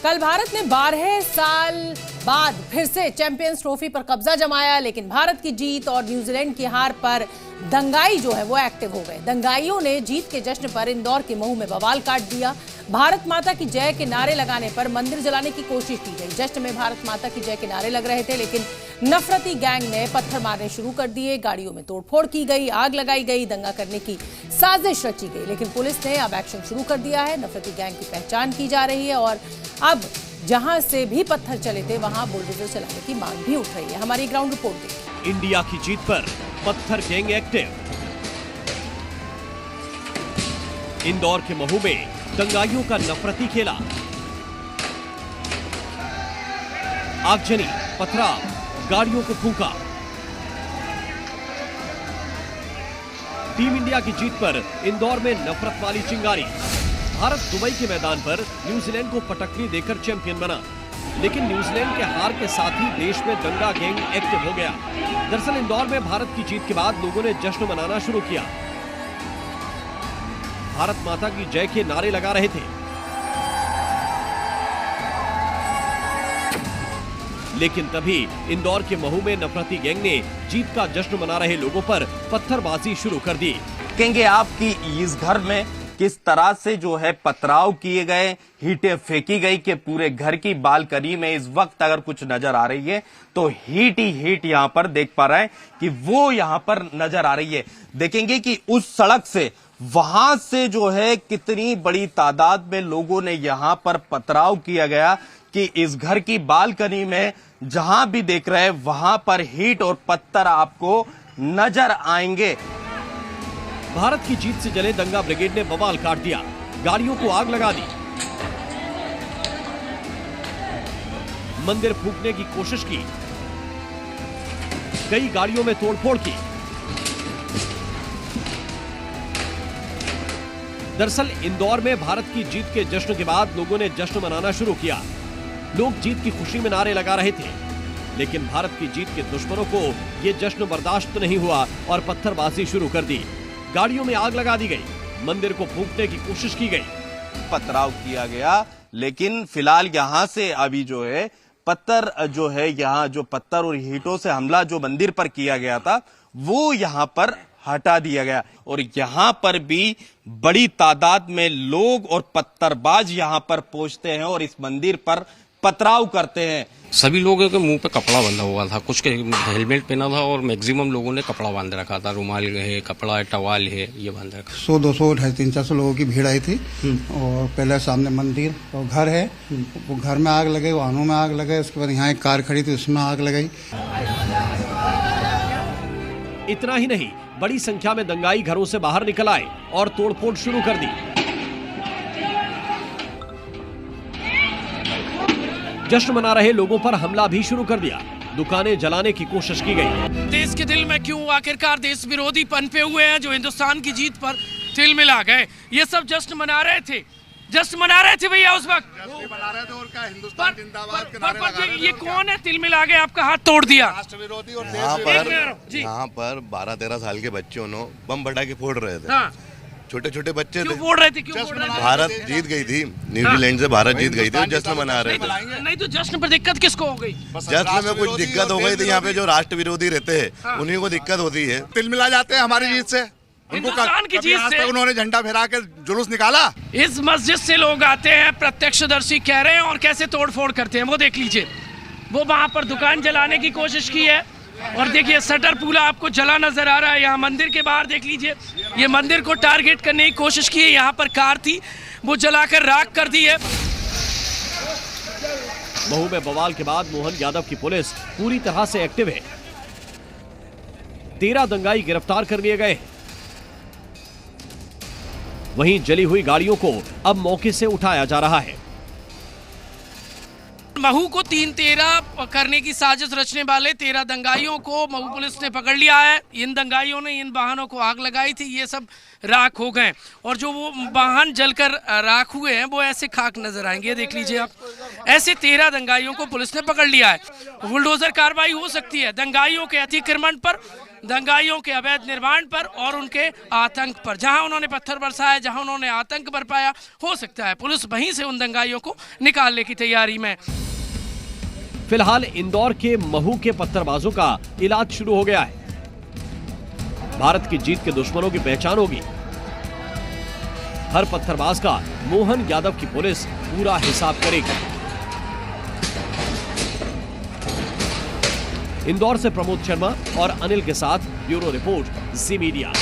कल भारत ने 12 साल बाद फिर से चैंपियंस ट्रॉफी पर कब्जा जमाया, लेकिन भारत की जीत और न्यूजीलैंड की हार पर दंगाई जो है वो एक्टिव हो गए। दंगाइयों ने जीत के जश्न पर इंदौर के महू में बवाल काट दिया। भारत माता की जय के नारे लगाने पर मंदिर जलाने की कोशिश की गई। जश्न में भारत माता की जय के नारे लग रहे थे, लेकिन नफरती गैंग ने पत्थर मारने शुरू कर दिए। गाड़ियों में तोड़फोड़ की गई, आग लगाई गई, दंगा करने की साजिश रची गई, लेकिन पुलिस ने अब एक्शन शुरू कर दिया है। नफरती गैंग की पहचान की जा रही है और अब जहां से भी पत्थर चले थे वहां बुलडोजर चलाने की मांग भी उठ रही है। हमारी ग्राउंड रिपोर्ट देखिए। इंडिया की जीत पर पत्थर गैंग एक्टिव। इंदौर के महू में दंगाइयों का नफरती खेला। आगजनी, पथराव, गाड़ियों को फूंका। टीम इंडिया की जीत पर इंदौर में नफरत वाली चिंगारी। भारत दुबई के मैदान पर न्यूजीलैंड को पटकनी देकर चैंपियन बना, लेकिन न्यूजीलैंड के हार के साथ ही देश में दंगा गैंग एक्टिव हो गया। दरअसल इंदौर में भारत की जीत के बाद लोगों ने जश्न मनाना शुरू किया। भारत माता की जय के नारे लगा रहे थे, लेकिन तभी इंदौर के महू में नफरती गैंग ने जीत का जश्न मना रहे लोगों पर पत्थरबाजी शुरू कर दी। कहेंगे आपकी इस घर में किस तरह से जो है पथराव किए गए, हीटें फेंकी गई कि पूरे घर की बालकनी में इस वक्त अगर कुछ नजर आ रही है तो हीट ही हीट यहां पर देख पा रहे हैं कि वो यहां पर नजर आ रही है। देखेंगे कि उस सड़क से वहां से जो है कितनी बड़ी तादाद में लोगों ने यहां पर पथराव किया गया कि इस घर की बालकनी में जहां भी देख रहे हैं वहां पर हीट और पत्थर आपको नजर आएंगे। भारत की जीत से जले दंगा ब्रिगेड ने बवाल काट दिया, गाड़ियों को आग लगा दी, मंदिर फूंकने की कोशिश की, कई गाड़ियों में तोड़फोड़ की। दरअसल इंदौर में भारत की जीत के जश्न के बाद लोगों ने जश्न मनाना शुरू किया। लोग जीत की खुशी में नारे लगा रहे थे, लेकिन भारत की जीत के दुश्मनों को यह जश्न बर्दाश्त नहीं हुआ और पत्थरबाजी शुरू कर दी। गाड़ियों में आग लगा दी गई, मंदिर को फूंकने की कोशिश की गई, पथराव किया गया। लेकिन फिलहाल यहां से अभी जो है पत्थर जो है, यहां जो पत्थर और ईंटों से हमला जो मंदिर पर किया गया था वो यहां पर हटा दिया गया और यहां पर भी बड़ी तादाद में लोग और पत्थरबाज यहां पर पहुंचते हैं और इस मंदिर पर पथराव करते हैं। सभी लोगों के मुंह पे कपड़ा बंधा हुआ था, कुछ के हेलमेट पहना था और मैक्सिमम लोगों ने कपड़ा बांध रखा था। रुमाल है, कपड़ा है, टवाल है, ये बांध रखा। 100, 200, 350 लोगों की भीड़ आई थी और पहले सामने मंदिर और घर है, वो घर में आग लगे, वाहनों में आग लगे। उसके बाद यहाँ एक कार खड़ी थी, उसमें आग लगाई। इतना ही नहीं, बड़ी संख्या में दंगाई घरों से बाहर निकल आए और तोड़फोड़ शुरू कर दी। जश्न मना रहे लोगों पर हमला भी शुरू कर दिया, दुकानें जलाने की कोशिश की गई। देश के दिल में क्यों आखिरकार देश विरोधी पनपे हुए हैं जो हिंदुस्तान की जीत पर तिल मिला गए। ये सब जश्न मना रहे थे, जश्न मना रहे थे भैया उस वक्त मना रहे थे और क्या हिंदुस्तान जिंदाबाद के नारे लगा रहे थे। ये कौन है तिल मिला गए आपका हाथ तोड़ दिया? राष्ट्र विरोधी और यहाँ पर 12-13 साल के बच्चे उन्होंने बम फटाके फोड़ रहे थे। हाँ। छोटे छोटे बच्चे क्यों थे। फोड़ रहे थे? क्यों फोड़ रहे थे? भारत जीत गई थी, न्यूजीलैंड से भारत जीत गई थी, जश्न मना रहे थे। नहीं तो जश्न पर दिक्कत किसको हो गई? जश्न में कुछ दिक्कत हो गई थी, यहाँ पे जो राष्ट्र विरोधी रहते हैं उन्हीं को दिक्कत होती है। तिल मिला जाते हैं हमारी जीत से, हिंदुस्तान की जीत से उन्होंने झंडा फहरा के जुलूस निकाला। इस मस्जिद से लोग आते हैं, प्रत्यक्षदर्शी कह रहे हैं, और कैसे तोड़फोड़ करते हैं वो देख लीजिए। वो वहां पर दुकान जलाने की कोशिश की है और देखिए शटर पूरा आपको जला नजर आ रहा है। यहाँ मंदिर के बाहर देख लीजिए, ये मंदिर को टारगेट करने की कोशिश की है। यहाँ पर कार थी, वो जलाकर राख कर दी है। महू में बवाल के बाद मोहन यादव की पुलिस पूरी तरह से एक्टिव है। 13 दंगाई गिरफ्तार कर लिए गए। वहीं जली हुई गाड़ियों को अब मौके से उठाया जा रहा है। महू को 3-13 करने की साजिश रचने वाले 13 दंगाइयों को महू पुलिस ने पकड़ लिया है। इन दंगाइयों ने इन वाहनों को आग लगाई थी, ये सब राख हो गए और जो वो वाहन जलकर राख हुए हैं वो ऐसे खाक नजर आएंगे। देख लीजिए आप, ऐसे 13 दंगाइयों को पुलिस ने पकड़ लिया है। बुलडोजर कार्रवाई हो सकती है दंगाइयों के अतिक्रमण पर। दंगाइयों के अवैध निर्माण पर और उनके आतंक पर। जहां उन्होंने पत्थर बरसाया, जहां उन्होंने आतंक बरपाया, हो सकता है पुलिस वहीं से उन दंगाइयों को निकालने की तैयारी में। फिलहाल इंदौर के महू के पत्थरबाजों का इलाज शुरू हो गया है। भारत की जीत के दुश्मनों की पहचान होगी। हर पत्थरबाज का मोहन यादव की पुलिस पूरा हिसाब करेगी। इंदौर से प्रमोद शर्मा और अनिल के साथ ब्यूरो रिपोर्ट, जी मीडिया।